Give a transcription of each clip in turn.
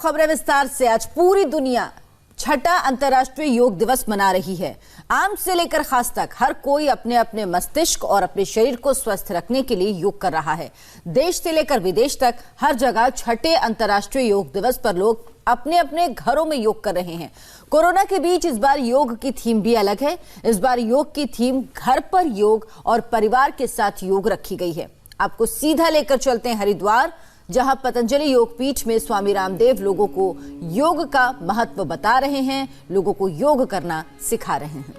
खबरें विस्तार से। आज पूरी दुनिया छठा अंतर्राष्ट्रीय योग दिवस मना रही है। आम से लेकर खास तक हर कोई अपने अपने मस्तिष्क और अपने शरीर को स्वस्थ रखने के लिए योग कर रहा है। देश से लेकर विदेश तक हर जगह छठे अंतर्राष्ट्रीय योग दिवस पर लोग अपने अपने घरों में योग कर रहे हैं। कोरोना के बीच इस बार योग की थीम भी अलग है। इस बार योग की थीम घर पर योग और परिवार के साथ योग रखी गई है। आपको सीधा लेकर चलते हैं हरिद्वार, जहां पतंजलि योग पीठ में स्वामी रामदेव लोगों को योग का महत्व बता रहे हैं, लोगों को योग करना सिखा रहे हैं।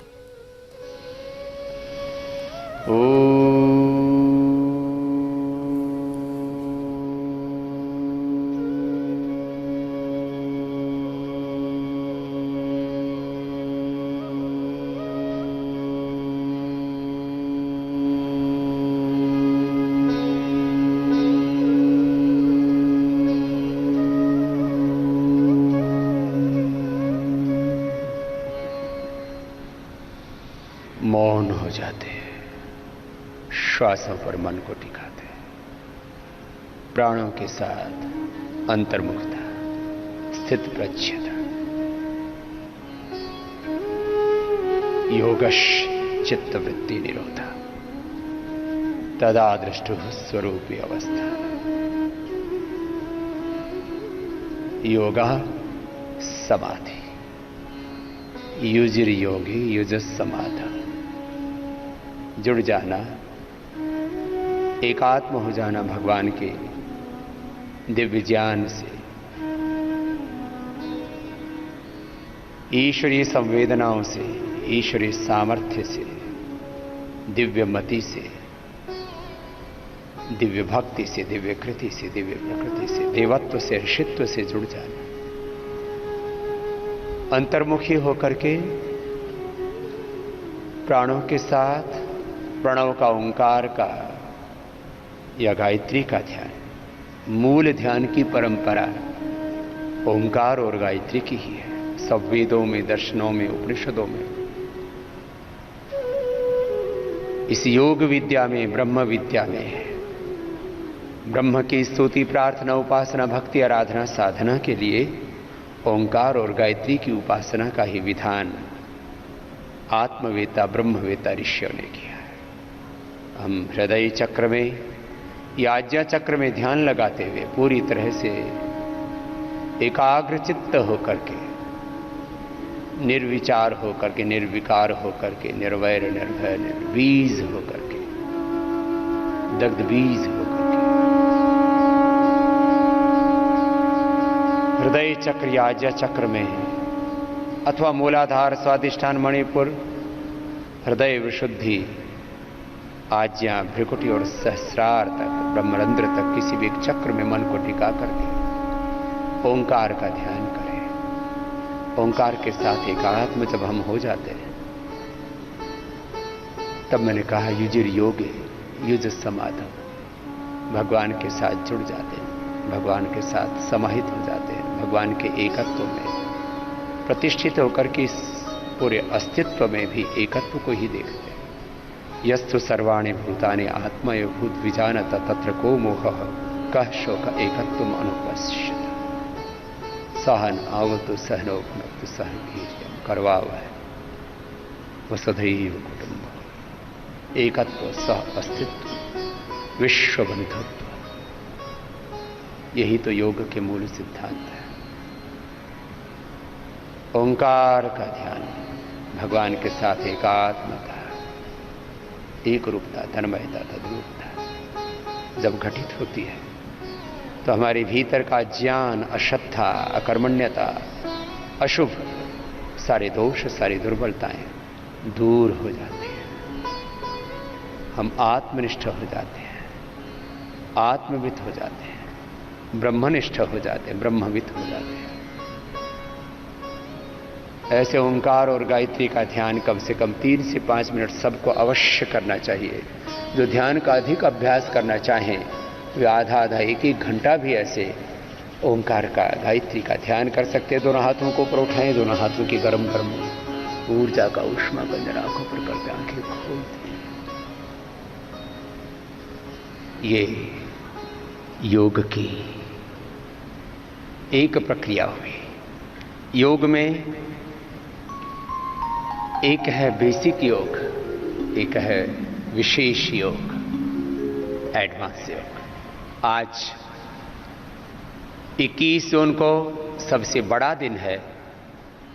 मौन हो जाते हैं, श्वासों पर मन को टिकाते हैं, प्राणों के साथ अंतर्मुखता, स्थित प्रज्ञता। योगश चित्तवृत्ति निरोधा तदा दृष्टु स्वरूपी अवस्था। योगा समाधि, युजिर योगी युजस समाधा। जुड़ जाना, एकात्म हो जाना भगवान के दिव्य ज्ञान से, ईश्वरीय संवेदनाओं से, ईश्वरीय सामर्थ्य से, दिव्य मति से, दिव्य भक्ति से, दिव्य कृति से, दिव्य प्रकृति से, देवत्व से, ऋषित्व से जुड़ जाना। अंतर्मुखी होकर के प्राणों के साथ प्रणव का, ओंकार का या गायत्री का ध्यान। मूल ध्यान की परंपरा ओंकार और गायत्री की ही है, सब वेदों में, दर्शनों में, उपनिषदों में। इस योग विद्या में, ब्रह्म विद्या में, ब्रह्म की स्तुति, प्रार्थना, उपासना, भक्ति, आराधना, साधना के लिए ओंकार और गायत्री की उपासना का ही विधान आत्मवेता, ब्रह्मवेता ऋषियों ने किया है। हम हृदय चक्र में या आज्ञा चक्र में ध्यान लगाते हुए पूरी तरह से एकाग्र चित्त होकर के, निर्विचार होकर के, निर्विकार होकर के, निर्वैर, निर्भय, निर्बीज होकर के, दग्ध बीज होकर के, हृदय चक्र या आज्ञा चक्र में अथवा मूलाधार, स्वादिष्ठान, मणिपुर, हृदय विशुद्धि, आज्ञा, भ्रिकुटी और सहस्रार तक, ब्रह्मरंध्र तक किसी भी एक चक्र में मन को टिका करके ओंकार का ध्यान करें। ओंकार के साथ एकात्म जब हम हो जाते हैं, तब मैंने कहा युजिर योगे युज समाधम। भगवान के साथ जुड़ जाते हैं, भगवान के साथ समाहित हो जाते हैं, भगवान के एकत्व में प्रतिष्ठित होकर के इस पूरे अस्तित्व में भी एकत्व को ही देखते हैं। यस्तु सर्वाणि भूतानि आत्मयो भूत विजानत तत्र को मोह कह शोक एकत्वम अनुपश्यत। सहन आवतु सहनो भुनक्तु सह वीर्यं करवावहै वसुधैव कुटुम्बकम्। एकत्व, सह अस्तित्व, विश्व बंधुत्व, यही तो योग के मूल सिद्धांत है। ओंकार का ध्यान, भगवान के साथ एकात्मता, एक रूपता, तन्मयता, तद्रूपता जब घटित होती है तो हमारे भीतर का ज्ञान, अश्रद्धा, अकर्मण्यता, अशुभ, सारे दोष, सारी दुर्बलताएं दूर हो जाती हैं। हम आत्मनिष्ठ हो जाते हैं, आत्मवित हो जाते हैं, ब्रह्मनिष्ठ हो जाते हैं, ब्रह्मवित हो जाते हैं। ऐसे ओंकार और गायत्री का ध्यान कम से कम 3 से 5 मिनट सबको अवश्य करना चाहिए। जो ध्यान का अधिक अभ्यास करना चाहें वे आधा आधा, एक एक घंटा भी ऐसे ओंकार का, गायत्री का ध्यान कर सकते हैं। दोनों हाथों को ऊपर उठाएं, दोनों हाथों की गरम गरम ऊर्जा का ऊष्मा बंजन आंखों पर करके आंखें खोलते हैं। ये योग की एक प्रक्रिया हुई। योग में एक है बेसिक योग, एक है विशेष योग, एडवांस योग। आज 21 जून को सबसे बड़ा दिन है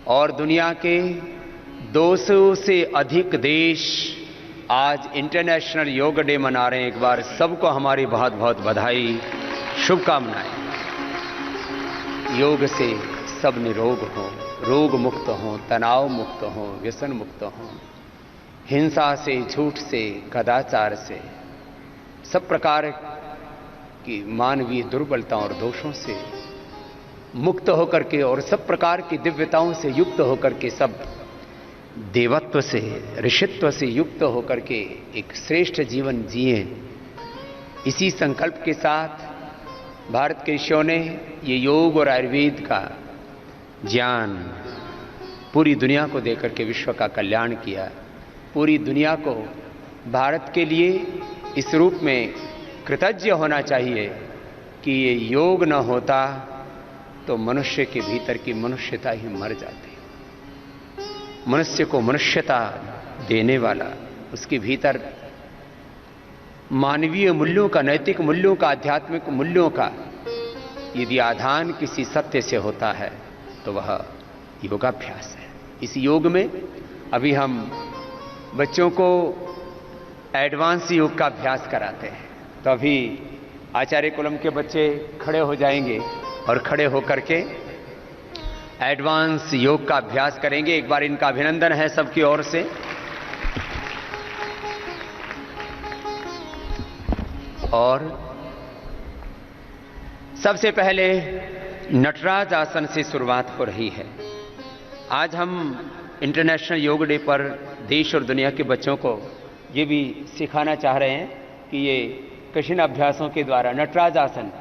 और दुनिया के 200 से अधिक देश आज इंटरनेशनल योग डे मना रहे हैं। एक बार सबको हमारी बहुत बहुत बधाई, शुभकामनाएं। योग से सब निरोग हों, रोग मुक्त हों, तनाव मुक्त हों, व्यसन मुक्त हों, हिंसा से, झूठ से, कदाचार से, सब प्रकार की मानवीय दुर्बलताओं और दोषों से मुक्त होकर के और सब प्रकार की दिव्यताओं से युक्त होकर के, सब देवत्व से, ऋषित्व से युक्त होकर के एक श्रेष्ठ जीवन जिए। इसी संकल्प के साथ भारत के ऋषियों ने ये योग और आयुर्वेद का ज्ञान पूरी दुनिया को देकर के विश्व का कल्याण किया। पूरी दुनिया को भारत के लिए इस रूप में कृतज्ञ होना चाहिए कि ये योग न होता तो मनुष्य के भीतर की मनुष्यता ही मर जाती। मनुष्य को मनुष्यता देने वाला, उसके भीतर मानवीय मूल्यों का, नैतिक मूल्यों का, आध्यात्मिक मूल्यों का यदि आधान किसी सत्य से होता है तो वह योगाभ्यास है। इस योग में अभी हम बच्चों को एडवांस योग का अभ्यास कराते हैं। तो अभी आचार्य कुलम के बच्चे खड़े हो जाएंगे और खड़े होकर के एडवांस योग का अभ्यास करेंगे। एक बार इनका अभिनंदन है सबकी ओर से। और सबसे पहले नटराज आसन से शुरुआत हो रही है। आज हम इंटरनेशनल योग डे पर देश और दुनिया के बच्चों को ये भी सिखाना चाह रहे हैं कि ये कठिन अभ्यासों के द्वारा नटराज आसन,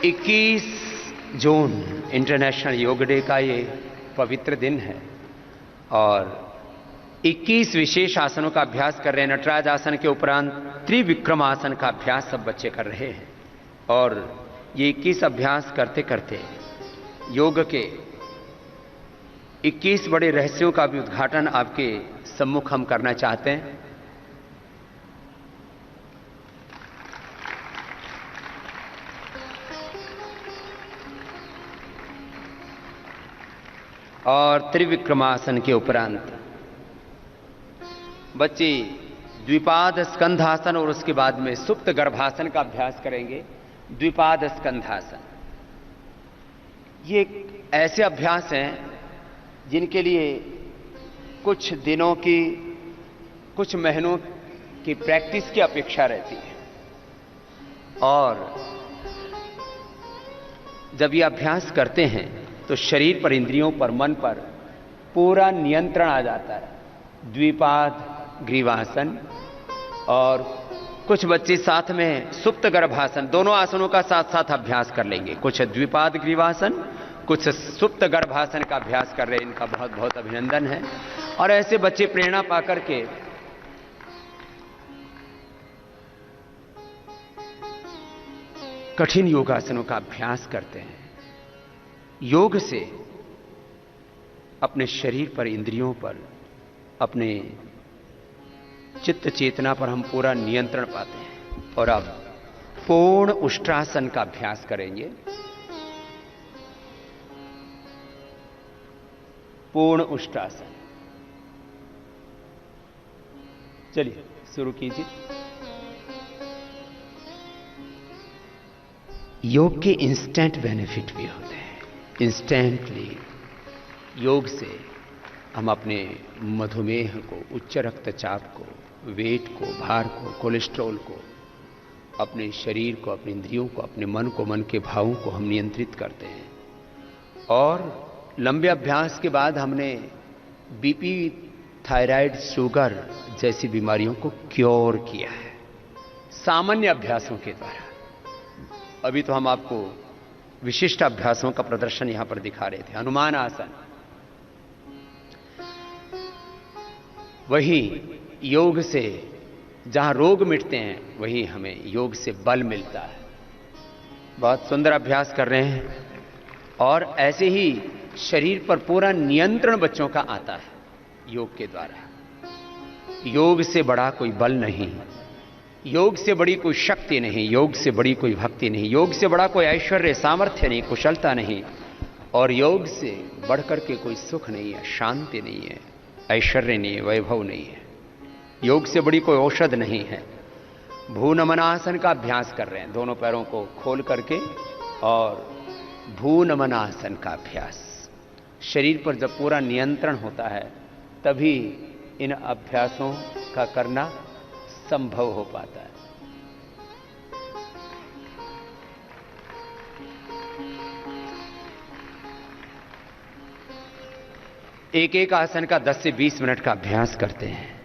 इक्कीस जून इंटरनेशनल योग डे का ये पवित्र दिन है और 21 विशेष आसनों का अभ्यास कर रहे हैं। नटराज आसन के उपरांत त्रिविक्रम आसन का अभ्यास सब बच्चे कर रहे हैं और ये 21 अभ्यास करते करते योग के 21 बड़े रहस्यों का भी उद्घाटन आपके सम्मुख हम करना चाहते हैं। और त्रिविक्रमासन के उपरांत बच्चे द्विपाद स्कंधासन और उसके बाद में सुप्त गर्भासन का अभ्यास करेंगे। द्विपाद स्कंधासन ये ऐसे अभ्यास हैं जिनके लिए कुछ दिनों की, कुछ महीनों की प्रैक्टिस की अपेक्षा रहती है और जब ये अभ्यास करते हैं तो शरीर पर, इंद्रियों पर, मन पर पूरा नियंत्रण आ जाता है। द्विपाद ग्रीवासन और कुछ बच्चे साथ में सुप्त गर्भासन, दोनों आसनों का साथ साथ अभ्यास कर लेंगे। कुछ द्विपाद ग्रीवासन, कुछ सुप्त गर्भासन का अभ्यास कर रहे हैं। इनका बहुत बहुत अभिनंदन है। और ऐसे बच्चे प्रेरणा पाकर के कठिन योगासनों का अभ्यास करते हैं। योग से अपने शरीर पर, इंद्रियों पर, अपने चित्त चेतना पर हम पूरा नियंत्रण पाते हैं। और अब पूर्ण उष्ट्रासन का अभ्यास करेंगे। पूर्ण उष्ट्रासन, चलिए शुरू कीजिए। योग के इंस्टेंट बेनिफिट भी होते हैं। इंस्टेंटली योग से हम अपने मधुमेह को, उच्च रक्तचाप को, वेट को, भार को, कोलेस्ट्रॉल को, अपने शरीर को, अपने इंद्रियों को, अपने मन को, मन के भावों को हम नियंत्रित करते हैं। और लंबे अभ्यास के बाद हमने बीपी, थायराइड, शुगर जैसी बीमारियों को क्योर किया है सामान्य अभ्यासों के द्वारा। अभी तो हम आपको विशिष्ट अभ्यासों का प्रदर्शन यहां पर दिखा रहे थे। हनुमान आसन, वही योग से जहां रोग मिटते हैं, वही हमें योग से बल मिलता है। बहुत सुंदर अभ्यास कर रहे हैं और ऐसे ही शरीर पर पूरा नियंत्रण बच्चों का आता है योग के द्वारा। योग से बड़ा कोई बल नहीं, योग से बड़ी कोई शक्ति नहीं, योग से बड़ी कोई भक्ति नहीं, योग से बड़ा कोई ऐश्वर्य, सामर्थ्य नहीं, कुशलता नहीं, और योग से बढ़कर के कोई सुख नहीं है, शांति नहीं है, ऐश्वर्य नहीं है, वैभव नहीं है। योग से बड़ी कोई औषध नहीं है। भू नमनासन का अभ्यास कर रहे हैं, दोनों पैरों को खोल करके, और भू नमनासन का अभ्यास। शरीर पर जब पूरा नियंत्रण होता है तभी इन अभ्यासों का करना संभव हो पाता है। एक एक आसन का 10 से 20 मिनट का अभ्यास करते हैं।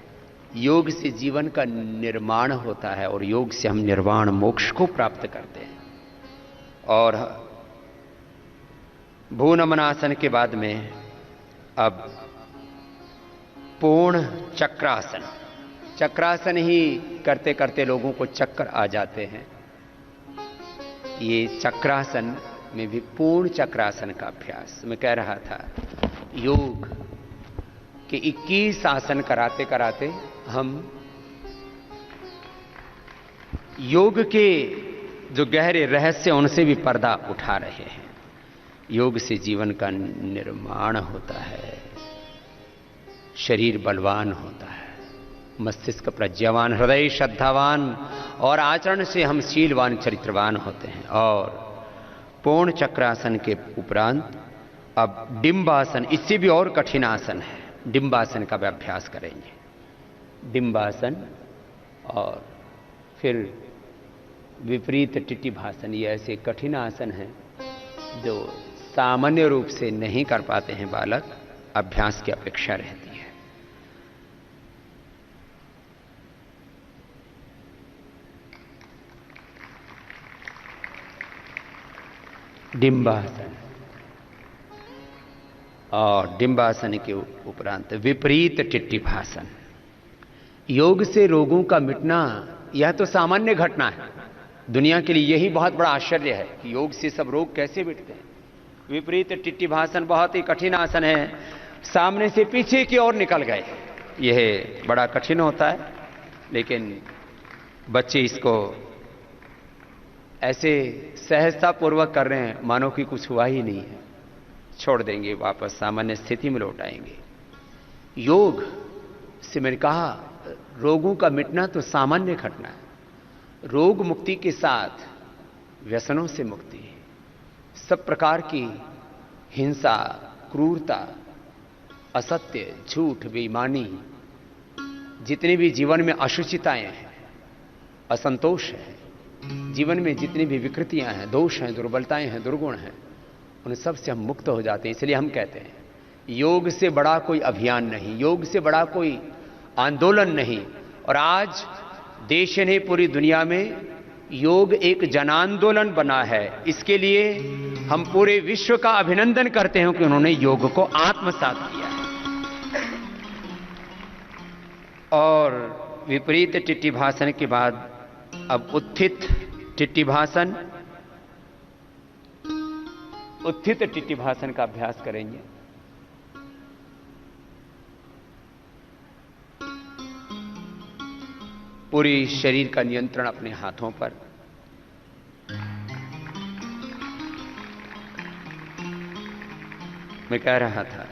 योग से जीवन का निर्माण होता है और योग से हम निर्वाण मोक्ष को प्राप्त करते हैं। और भू नमनासन के बाद में अब पूर्ण चक्रासन। चक्रासन ही करते करते लोगों को चक्कर आ जाते हैं। ये चक्रासन में भी पूर्ण चक्रासन का अभ्यास मैं कह रहा था। योग के 21 आसन कराते कराते हम योग के जो गहरे रहस्य उनसे भी पर्दा उठा रहे हैं। योग से जीवन का निर्माण होता है, शरीर बलवान होता है, मस्तिष्क प्रज्ञावान, हृदय श्रद्धावान, और आचरण से हम शीलवान, चरित्रवान होते हैं। और पूर्ण चक्रासन के उपरांत अब डिंबासन, इससे भी और कठिन आसन है, डिंबासन का भी अभ्यास करेंगे। डिंबासन और फिर विपरीत टिटिभासन, ये ऐसे कठिन आसन हैं जो सामान्य रूप से नहीं कर पाते हैं बालक, अभ्यास की अपेक्षा रहती है। डिंबासन और डिंबासन के उपरांत विपरीत टिट्टिभासन। योग से रोगों का मिटना यह तो सामान्य घटना है, दुनिया के लिए यही बहुत बड़ा आश्चर्य है कि योग से सब रोग कैसे मिटते हैं। विपरीत टिट्टिभासन बहुत ही कठिन आसन है, सामने से पीछे की ओर निकल गए, यह बड़ा कठिन होता है। लेकिन बच्चे इसको ऐसे सहजतापूर्वक कर रहे हैं मानो कि कुछ हुआ ही नहीं है, छोड़ देंगे, वापस सामान्य स्थिति में लौट आएंगे। योग से मैंने कहा रोगों का मिटना तो सामान्य घटना है, रोग मुक्ति के साथ व्यसनों से मुक्ति, सब प्रकार की हिंसा, क्रूरता, असत्य, झूठ, बेईमानी, जितने भी जीवन में अशुचिताएं हैं, असंतोष है, जीवन में जितनी भी विकृतियां हैं, दोष हैं, दुर्बलताएं हैं, दुर्गुण हैं, उन सब से हम मुक्त हो जाते हैं। इसलिए हम कहते हैं योग से बड़ा कोई अभियान नहीं, योग से बड़ा कोई आंदोलन नहीं। और आज देश ने पूरी दुनिया में योग एक जन आंदोलन बना है। इसके लिए हम पूरे विश्व का अभिनंदन करते हैं कि उन्होंने योग को आत्मसात किया है। और विपरीत टिट्टिभासन के बाद अब उत्थित टिट्टिभासन, उत्थित टिट्टिभासन का अभ्यास करेंगे। पूरी शरीर का नियंत्रण अपने हाथों पर, मैं कह रहा था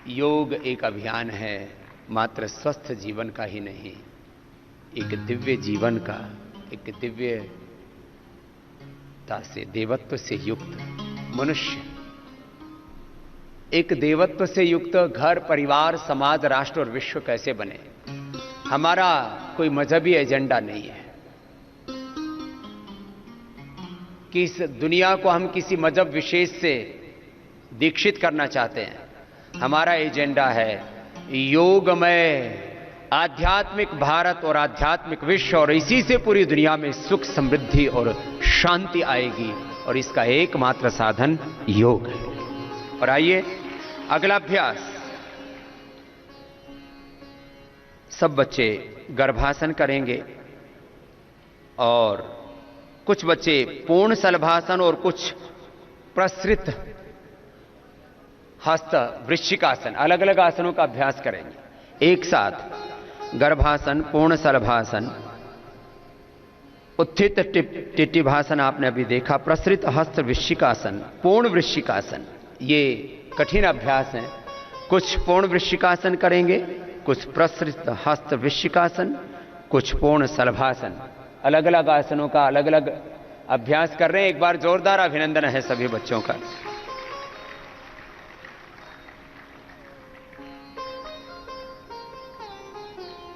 योग एक अभियान है, मात्र स्वस्थ जीवन का ही नहीं, एक दिव्य जीवन का, एक दिव्यता से, देवत्व से युक्त मनुष्य, एक देवत्व से युक्त घर, परिवार, समाज, राष्ट्र और विश्व कैसे बने। हमारा कोई मजहबी एजेंडा नहीं है कि इस दुनिया को हम किसी मजहब विशेष से दीक्षित करना चाहते हैं। हमारा एजेंडा है योगमय आध्यात्मिक भारत और आध्यात्मिक विश्व, और इसी से पूरी दुनिया में सुख, समृद्धि और शांति आएगी, और इसका एकमात्र साधन योग है। और आइए अगला अभ्यास सब बच्चे गर्भासन करेंगे और कुछ बच्चे पूर्ण सलभासन और कुछ प्रसृत हस्त वृश्चिकासन, अलग अलग आसनों का अभ्यास करेंगे एक साथ। गर्भासन, पूर्ण सलभासन, उत्थित टिटिभासन आपने अभी देखा, प्रसृत हस्त वृश्चिकासन, पूर्ण वृश्चिकासन, ये कठिन अभ्यास हैं। कुछ पूर्ण वृश्चिकासन करेंगे, कुछ प्रसृत हस्त वृश्चिकासन, कुछ पूर्ण सलभासन, अलग अलग आसनों का अलग अलग अभ्यास कर रहे हैं। एक बार जोरदार अभिनंदन है सभी बच्चों का।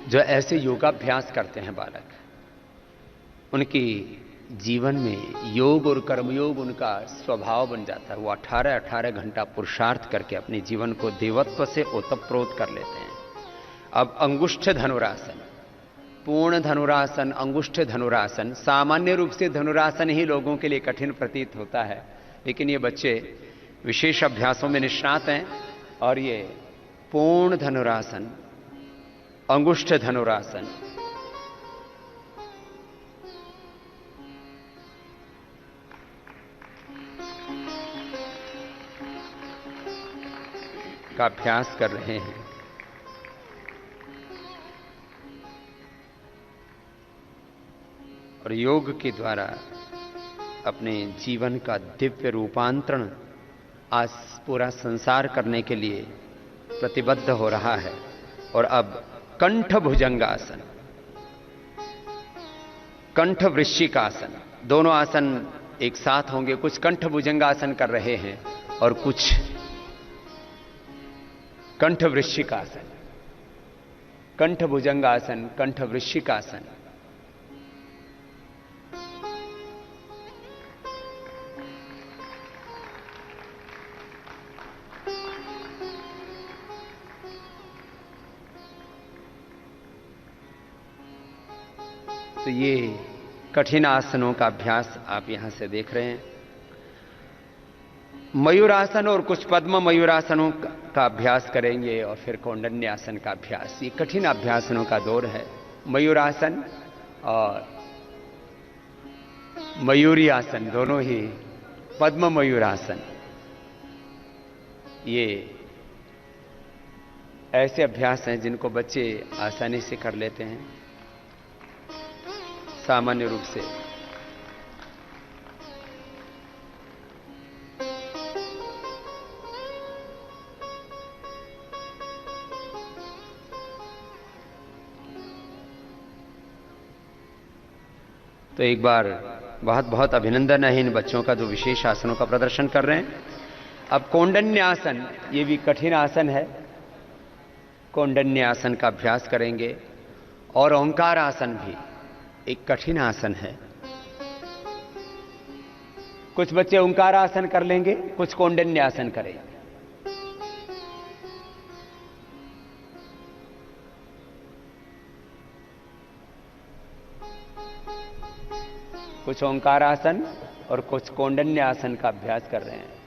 जो ऐसे योगाभ्यास करते हैं बालक, उनकी जीवन में योग और कर्मयोग उनका स्वभाव बन जाता है। वो 18-18 घंटा पुरुषार्थ करके अपने जीवन को देवत्व से ओतप्रोत कर लेते हैं। अब अंगुष्ठ धनुरासन, पूर्ण धनुरासन, अंगुष्ठ धनुरासन। सामान्य रूप से धनुरासन ही लोगों के लिए कठिन प्रतीत होता है, लेकिन ये बच्चे विशेष अभ्यासों में निष्णात हैं और ये पूर्ण धनुरासन, अंगुष्ठ धनुरासन, का अभ्यास कर रहे हैं। और योग के द्वारा अपने जीवन का दिव्य रूपांतरण आज पूरा संसार करने के लिए प्रतिबद्ध हो रहा है। और अब कंठ भुजंगासन, कंठ वृश्चिकासन, दोनों आसन एक साथ होंगे। कुछ कंठ भुजंगासन कर रहे हैं और कुछ कंठ वृश्चिकासन, कंठ भुजंगासन, कंठ वृश्चिकासन। तो ये कठिन आसनों का अभ्यास आप यहां से देख रहे हैं। मयूरासन और कुछ पद्म मयूरासनों का अभ्यास करेंगे और फिर कौंडन्यासन का अभ्यास। ये कठिन अभ्यासनों का दौर है। मयूरासन और मयूरी आसन दोनों ही, पद्म मयूरासन, ये ऐसे अभ्यास हैं जिनको बच्चे आसानी से कर लेते हैं सामान्य रूप से। तो एक बार बहुत बहुत अभिनंदन है इन बच्चों का जो विशेष आसनों का प्रदर्शन कर रहे हैं। अब कौंडन्यासन, ये भी कठिन आसन है। कौंडन्यासन का अभ्यास करेंगे और ओंकार आसन भी एक कठिन आसन है। कुछ बच्चे ओंकार आसन कर लेंगे, कुछ कौंडन्यासन करेंगे। कुछ ओंकार आसन और कुछ कौंडन्यासन का अभ्यास कर रहे हैं।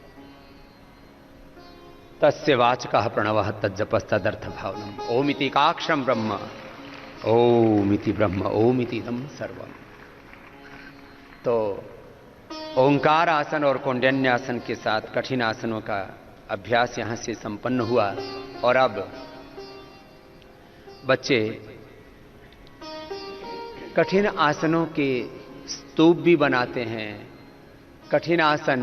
तस्य वाचकः प्रणवः तज्जपस्तदर्थ भावनम ओमिति काक्षम ब्रह्म ओमिति ब्रह्म ओमिति इदं सर्वम। तो ओंकार आसन और कौंडन्यासन के साथ कठिन आसनों का अभ्यास यहां से संपन्न हुआ। और अब बच्चे कठिन आसनों के स्तूप भी बनाते हैं। कठिन आसन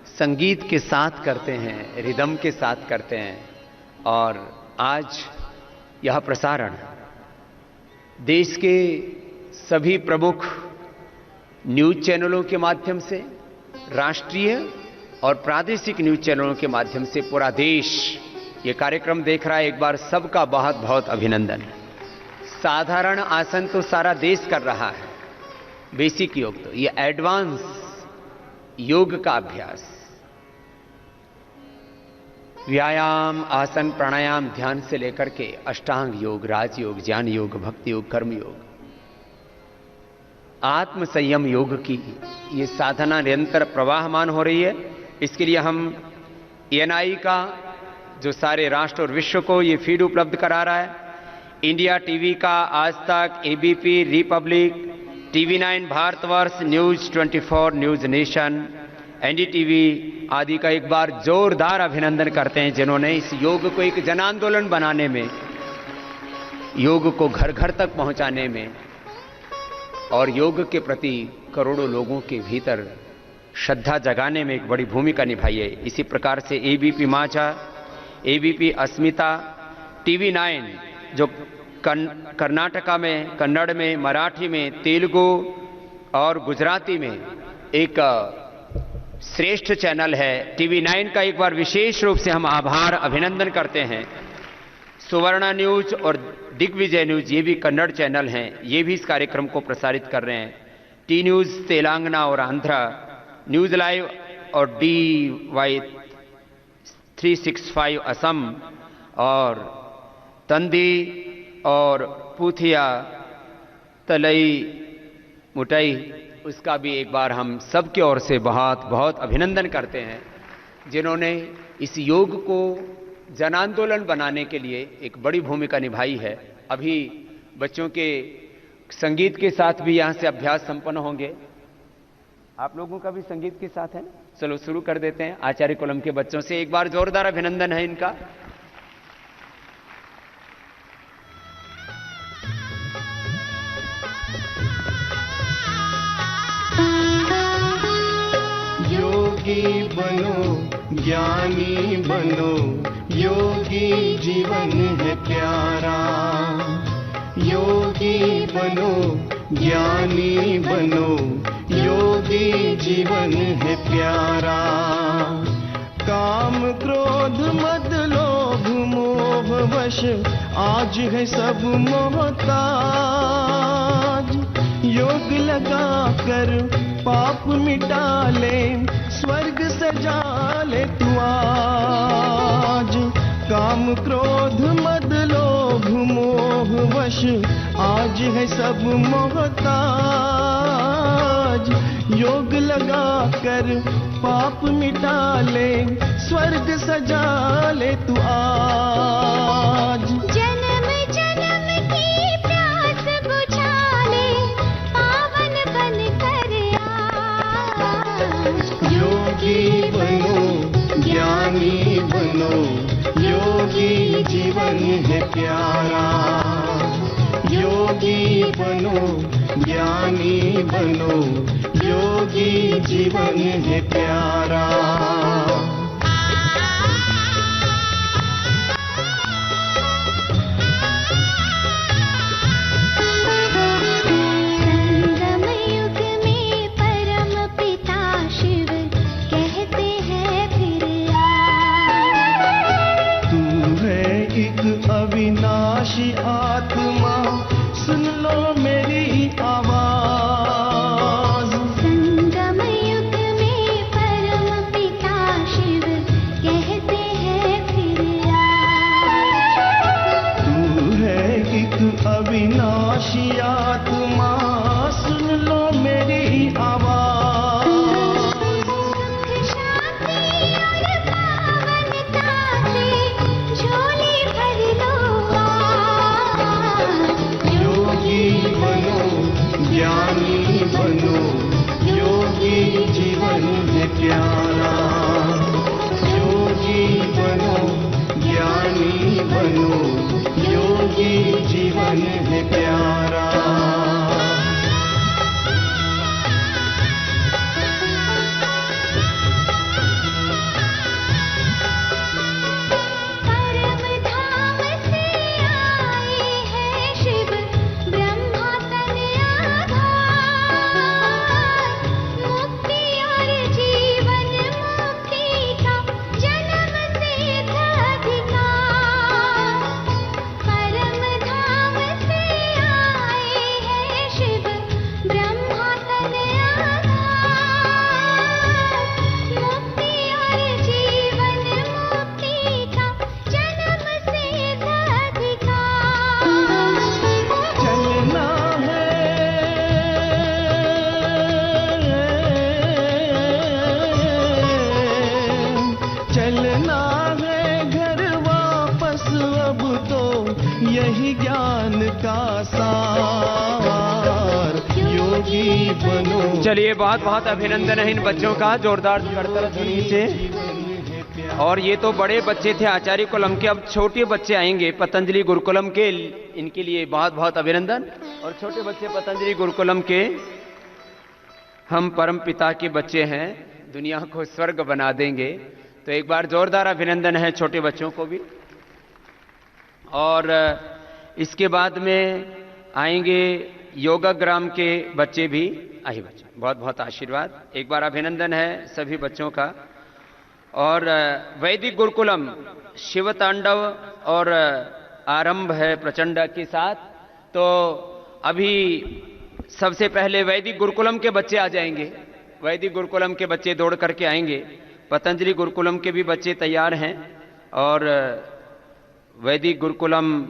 संगीत के साथ करते हैं, रिदम के साथ करते हैं। और आज यह प्रसारण देश के सभी प्रमुख न्यूज चैनलों के माध्यम से, राष्ट्रीय और प्रादेशिक न्यूज चैनलों के माध्यम से पूरा देश ये कार्यक्रम देख रहा है। एक बार सबका बहुत बहुत अभिनंदन। साधारण आसन तो सारा देश कर रहा है, बेसिक योग तो, ये एडवांस योग का अभ्यास, व्यायाम, आसन, प्राणायाम, ध्यान से लेकर के अष्टांग योग, राजयोग, ज्ञान योग, भक्ति योग, कर्म योग, आत्म संयम योग की ये साधना निरंतर प्रवाहमान हो रही है। इसके लिए हम ENI का जो सारे राष्ट्र और विश्व को ये फीड उपलब्ध करा रहा है, इंडिया टीवी का आज तक, ABP, Republic, TV9 Bharatvarsh, news 24, news nation, NDTV आदि का एक बार जोरदार अभिनंदन करते हैं, जिन्होंने इस योग को एक जन आंदोलन बनाने में, योग को घर घर तक पहुंचाने में और योग के प्रति करोड़ों लोगों के भीतर श्रद्धा जगाने में एक बड़ी भूमिका निभाई है। इसी प्रकार से एबीपी माझा, एबीपी अस्मिता, TV9 जो कर्नाटका में, कन्नड़ में, मराठी में, तेलुगु और गुजराती में एक श्रेष्ठ चैनल है। TV9 का एक बार विशेष रूप से हम आभार अभिनंदन करते हैं। सुवर्णा न्यूज और दिग्विजय न्यूज, ये भी कन्नड़ चैनल हैं, ये भी इस कार्यक्रम को प्रसारित कर रहे हैं। टी न्यूज तेलंगाना और आंध्रा, न्यूज लाइव और DY 365 असम और तंदी और पूथिया तलई मुटई, उसका भी एक बार हम सबके ओर से बहुत बहुत अभिनंदन करते हैं, जिन्होंने इस योग को जन आंदोलन बनाने के लिए एक बड़ी भूमिका निभाई है। अभी बच्चों के संगीत के साथ भी यहाँ से अभ्यास संपन्न होंगे। आप लोगों का भी संगीत के साथ है ना? चलो शुरू कर देते हैं। आचार्य कुलम के बच्चों से एक बार जोरदार अभिनंदन है इनका। योगी बनो, ज्ञानी बनो, योगी जीवन है प्यारा। योगी बनो, ज्ञानी बनो, योगी जीवन है प्यारा। काम क्रोध मद लोभ मोह वश आज है सब मोहताज। योग लगा कर पाप मिटा ले, स्वर्ग सजा ले तू आज। काम क्रोध मद लोभ मोह वश आज है सब मोहताज। योग लगा कर पाप मिटा ले, स्वर्ग सजा ले तू आज। जन्म जन्म की प्यास बुझा ले, पावन बन कर आज। योगी बनो, ज्ञानी बनो, योगी जीवन है प्यारा। योगी बनो, ज्ञानी बनो, योगी जीवन है प्यारा। संगम युग में परम पिता शिव कहते हैं फिर आ। तू है एक अविनाशी आत्मा, सुन लो मेरी आवाज। संगम युग में परम पिता शिव कहते हैं फिर आ। तू है एक अविनाशी आत्मा, सुन लो मेरी आवाज। सुख शांति और पावनता से झोली भर लो आज। योगी बनो, ज्ञानी बनो, योगी जीवन है प्यारा। योगी बनो, ज्ञानी बनो, योगी जीवन है प्यारा। परम धाम से आए हैं शिव ब्रह्मा तन आधार। मुक्ति और जीवन मुक्ति का जन्म सिद्ध अधिकार। परम धाम से आए ही ज्ञान का सार, योगी बनो। चलिए बहुत बहुत अभिनंदन है इन बच्चों का, जोरदार करतल ध्वनि से। और ये तो बड़े बच्चे थे आचार्य कुलम के, अब छोटे बच्चे आएंगे पतंजलि गुरुकुलम के, इनके लिए बहुत बहुत अभिनंदन। और छोटे बच्चे पतंजलि गुरुकुलम के, हम परम पिता के बच्चे हैं, दुनिया को स्वर्ग बना देंगे। तो एक बार जोरदार अभिनंदन है छोटे बच्चों को भी। और इसके बाद में आएंगे योगाग्राम के बच्चे भी। आइए बच्चे, बहुत बहुत आशीर्वाद, एक बार अभिनंदन है सभी बच्चों का। और वैदिक गुरुकुलम शिव तांडव और आरंभ है प्रचंड के साथ। तो अभी सबसे पहले वैदिक गुरुकुलम के बच्चे आ जाएंगे, वैदिक गुरुकुलम के बच्चे दौड़ करके आएंगे। पतंजलि गुरुकुलम के भी बच्चे तैयार हैं और वैदिक गुरुकुलम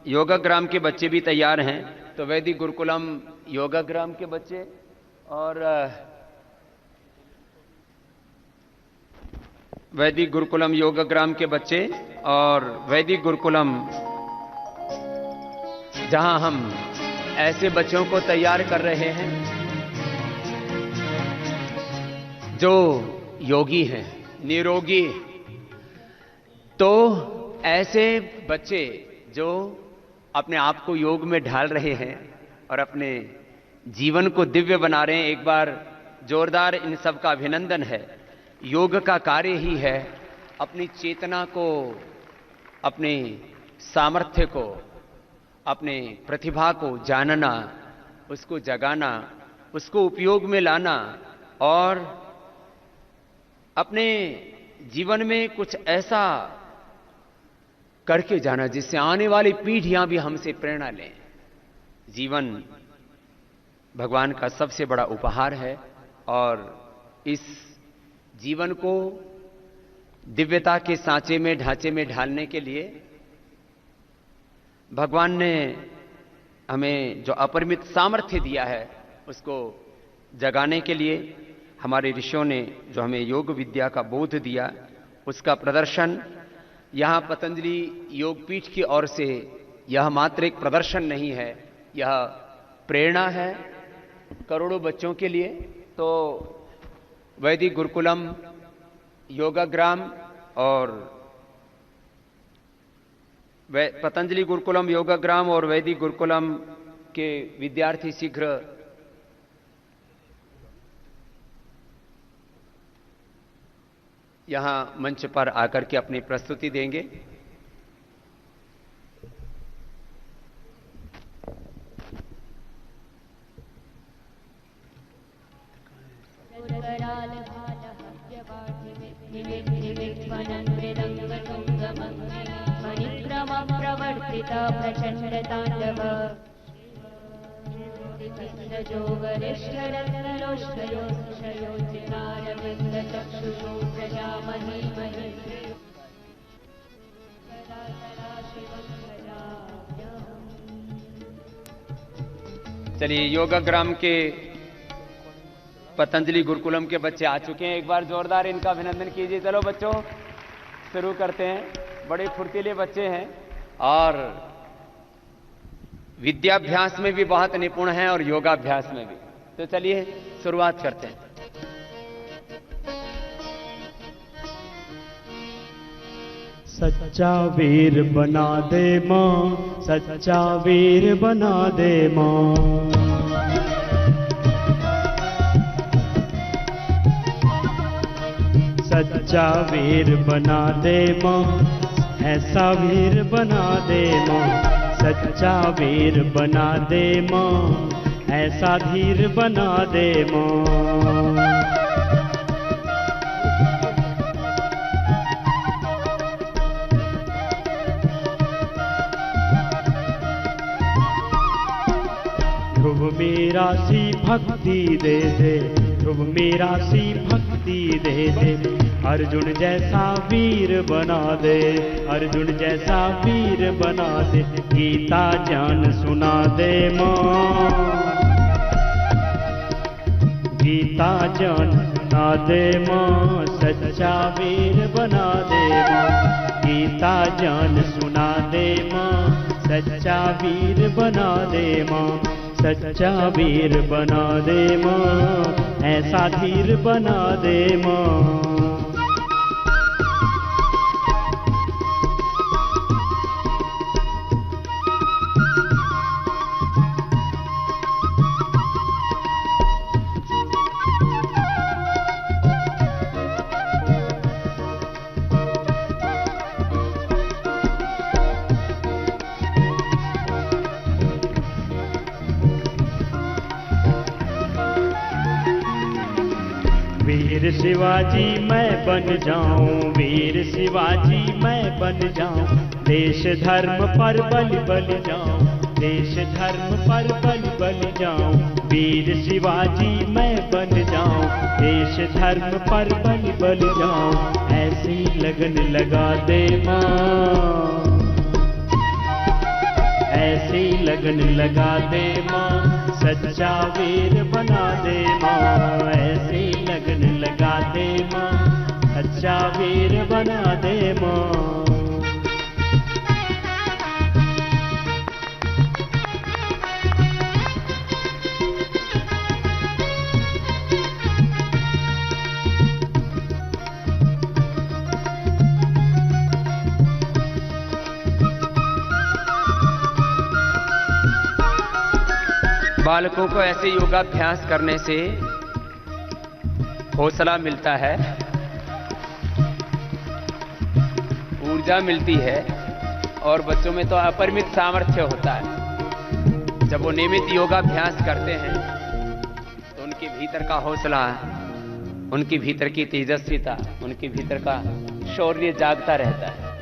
योगाग्राम के बच्चे भी तैयार हैं। तो वैदिक गुरुकुलम योगाग्राम के बच्चे और वैदिक गुरुकुलम योगाग्राम के बच्चे और वैदिक गुरुकुलम, जहां हम ऐसे बच्चों को तैयार कर रहे हैं जो योगी हैं, निरोगी। तो ऐसे बच्चे जो अपने आप को योग में ढाल रहे हैं और अपने जीवन को दिव्य बना रहे हैं, एक बार जोरदार इन सब का अभिनंदन है। योग का कार्य ही है अपनी चेतना को, अपने सामर्थ्य को, अपने प्रतिभा को जानना, उसको जगाना, उसको उपयोग में लाना और अपने जीवन में कुछ ऐसा करके जाना जिससे आने वाली पीढ़ियां भी हमसे प्रेरणा लें। जीवन भगवान का सबसे बड़ा उपहार है और इस जीवन को दिव्यता के सांचे में, ढांचे में ढालने के लिए भगवान ने हमें जो अपरिमित सामर्थ्य दिया है उसको जगाने के लिए हमारे ऋषियों ने जो हमें योग विद्या का बोध दिया, उसका प्रदर्शन यहां पतंजलि योगपीठ की ओर से यह मात्र एक प्रदर्शन नहीं है, यह प्रेरणा है करोड़ों बच्चों के लिए। तो वैदिक गुरुकुलम योगाग्राम और पतंजलि गुरुकुलम योगाग्राम और वैदिक गुरुकुलम के विद्यार्थी शीघ्र यहां मंच पर आकर के अपनी प्रस्तुति देंगे। प्रवर्तिता प्रचंड तांडव जो वरिष्ठ रत्नलोष्टयोचितारविंद चक्षुषो प्रजामहि महि। चलिए, योगाग्राम के पतंजलि गुरुकुलम के बच्चे आ चुके हैं, एक बार जोरदार इनका अभिनंदन कीजिए। चलो बच्चों, शुरू करते हैं। बड़े फुर्तीले बच्चे हैं और विद्याभ्यास में भी बहुत निपुण हैं और योगाभ्यास में भी। तो चलिए शुरुआत करते हैं। सच्चा वीर बना दे मां, सच्चा वीर बना दे मां। सच्चा वीर बना दे मां, ऐसा वीर बना दे मां। सच्चा वीर बना दे मां, ऐसा धीर बना दे मां। ध्रुव मेरा सी भक्ति दे दे, ध्रुव मेरा सी भक्ति दे दे। अर्जुन जैसा वीर बना दे, अर्जुन जैसा वीर बना दे। गीता ज्ञान सुना दे मां, गीता ज्ञान सुना दे मां। सच्चा वीर बना दे मां, गीता ज्ञान सुना दे मां। सच्चा वीर बना दे माँ, सच्चा वीर बना दे माँ, ऐसा धीर बना दे माँ। वीर शिवाजी मैं बन जाऊं, वीर शिवाजी मैं बन जाऊं, देश धर्म पर बलि बलि जाऊं, देश धर्म पर बलि बलि जाऊं, वीर शिवाजी मैं बन जाऊं, देश धर्म पर बलि बलि जाऊं, ऐसी लगन लगा दे माँ, ऐसी लगन लगा दे माँ, सच्चा वीर बना दे माँ, ऐसी लगन लगा दे माँ, सच्चा वीर बना दे माँ। बालकों को ऐसे योगाभ्यास करने से हौसला मिलता है, ऊर्जा मिलती है और बच्चों में तो अपरिमित सामर्थ्य होता है। जब वो नियमित योगाभ्यास करते हैं तो उनके भीतर का हौसला, उनके भीतर की तेजस्विता, उनके भीतर का शौर्य जागता रहता है।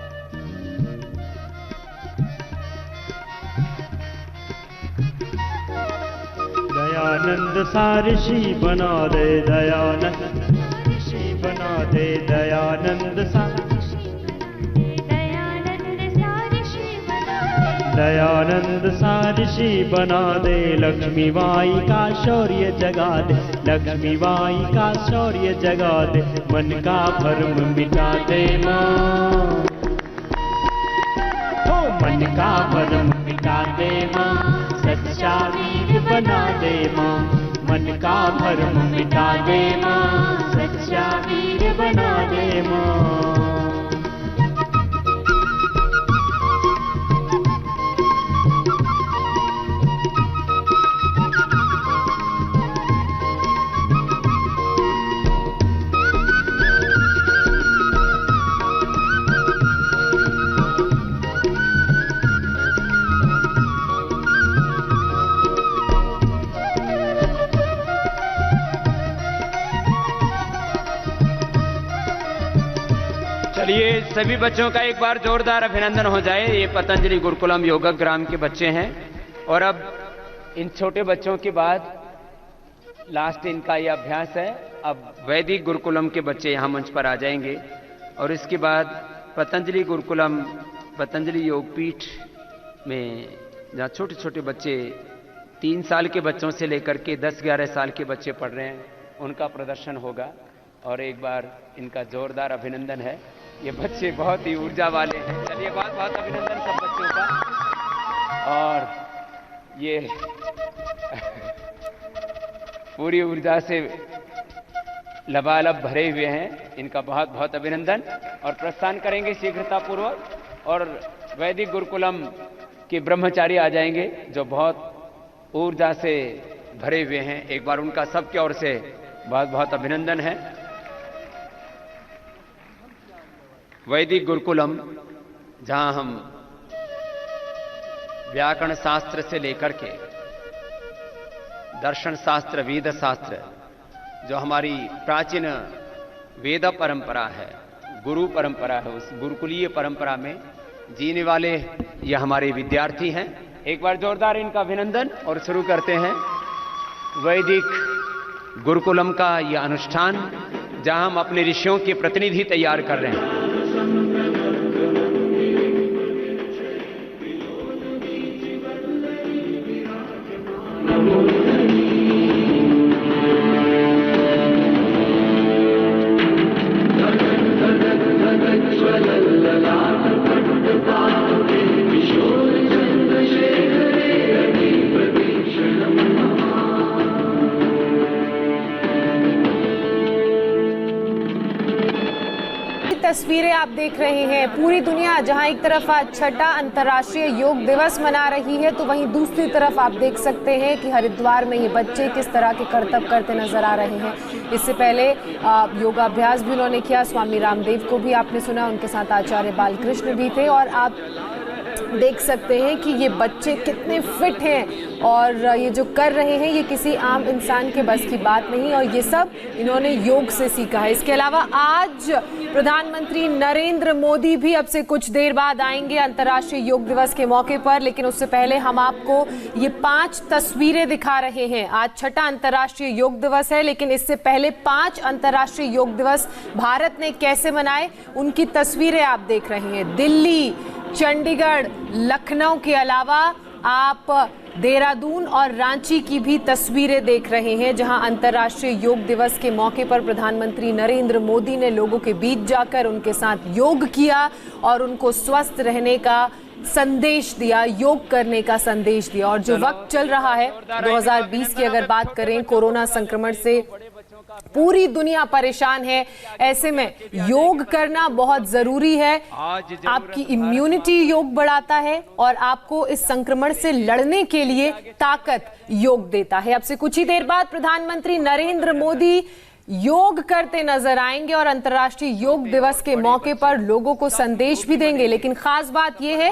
दयानंद सारशी बना दे, दयानंद सारशी बना दे, दयानंद सारशी, दयानंद सारशी बना दे, लक्ष्मी बाई का शौर्य जगा दे, लक्ष्मी बाई का शौर्य जगा दे, मन का भ्रम मिटा दे माँ, हो मन का भ्रम मिटा दे माँ, सच्चा वीर बना दे माँ, मन का भ्रम मिटा दे माँ, सच्चा वीर बना दे माँ। चलिए सभी बच्चों का एक बार जोरदार अभिनंदन हो जाए। ये पतंजलि गुरुकुलम योगग्राम के बच्चे हैं और अब इन छोटे बच्चों के बाद लास्ट इनका ये अभ्यास है। अब वैदिक गुरुकुलम के बच्चे यहाँ मंच पर आ जाएंगे और इसके बाद पतंजलि गुरुकुलम, पतंजलि योगपीठ में जहाँ छोटे छोटे बच्चे 3 साल के बच्चों से लेकर के 10-11 साल के बच्चे पढ़ रहे हैं, उनका प्रदर्शन होगा और एक बार इनका जोरदार अभिनंदन है। ये बच्चे बहुत ही ऊर्जा वाले हैं। चलिए बहुत बहुत अभिनंदन सब बच्चों का। और ये पूरी ऊर्जा से लबालब भरे हुए हैं, इनका बहुत बहुत अभिनंदन। और प्रस्थान करेंगे शीघ्रतापूर्वक और वैदिक गुरुकुलम के ब्रह्मचारी आ जाएंगे जो बहुत ऊर्जा से भरे हुए हैं। एक बार उनका सबकी ओर से बहुत बहुत अभिनंदन है। वैदिक गुरुकुलम जहां हम व्याकरण शास्त्र से लेकर के दर्शन शास्त्र, वेद शास्त्र, जो हमारी प्राचीन वेद परंपरा है, गुरु परंपरा है, उस गुरुकुलीय परंपरा में जीने वाले ये हमारे विद्यार्थी हैं। एक बार जोरदार इनका अभिनंदन और शुरू करते हैं वैदिक गुरुकुलम का यह अनुष्ठान जहां हम अपने ऋषियों के प्रतिनिधि तैयार कर रहे हैं। तस्वीरें आप देख रहे हैं। पूरी दुनिया जहां एक तरफ आज छठा अंतर्राष्ट्रीय योग दिवस मना रही है, तो वहीं दूसरी तरफ आप देख सकते हैं कि हरिद्वार में ये बच्चे किस तरह के करतब करते नजर आ रहे हैं। इससे पहले योगाभ्यास भी उन्होंने किया। स्वामी रामदेव को भी आपने सुना, उनके साथ आचार्य बालकृष्ण भी थे। और आप देख सकते हैं कि ये बच्चे कितने फिट हैं और ये जो कर रहे हैं ये किसी आम इंसान के बस की बात नहीं, और ये सब इन्होंने योग से सीखा है। इसके अलावा आज प्रधानमंत्री नरेंद्र मोदी भी अब से कुछ देर बाद आएंगे अंतर्राष्ट्रीय योग दिवस के मौके पर, लेकिन उससे पहले हम आपको ये 5 तस्वीरें दिखा रहे हैं। आज छठा अंतर्राष्ट्रीय योग दिवस है, लेकिन इससे पहले 5 अंतर्राष्ट्रीय योग दिवस भारत ने कैसे मनाए उनकी तस्वीरें आप देख रहे हैं। दिल्ली, चंडीगढ़, लखनऊ के अलावा आप देहरादून और रांची की भी तस्वीरें देख रहे हैं, जहां अंतर्राष्ट्रीय योग दिवस के मौके पर प्रधानमंत्री नरेंद्र मोदी ने लोगों के बीच जाकर उनके साथ योग किया और उनको स्वस्थ रहने का संदेश दिया, योग करने का संदेश दिया। और जो वक्त चल रहा है 2020 की अगर बात करें, कोरोना संक्रमण से पूरी दुनिया परेशान है, ऐसे में योग करना बहुत जरूरी है। आपकी इम्यूनिटी योग बढ़ाता है और आपको इस संक्रमण से लड़ने के लिए ताकत योग देता है। अब से कुछ ही देर बाद प्रधानमंत्री नरेंद्र मोदी योग करते नजर आएंगे और अंतर्राष्ट्रीय योग दिवस के मौके पर लोगों को संदेश भी देंगे। लेकिन खास बात यह है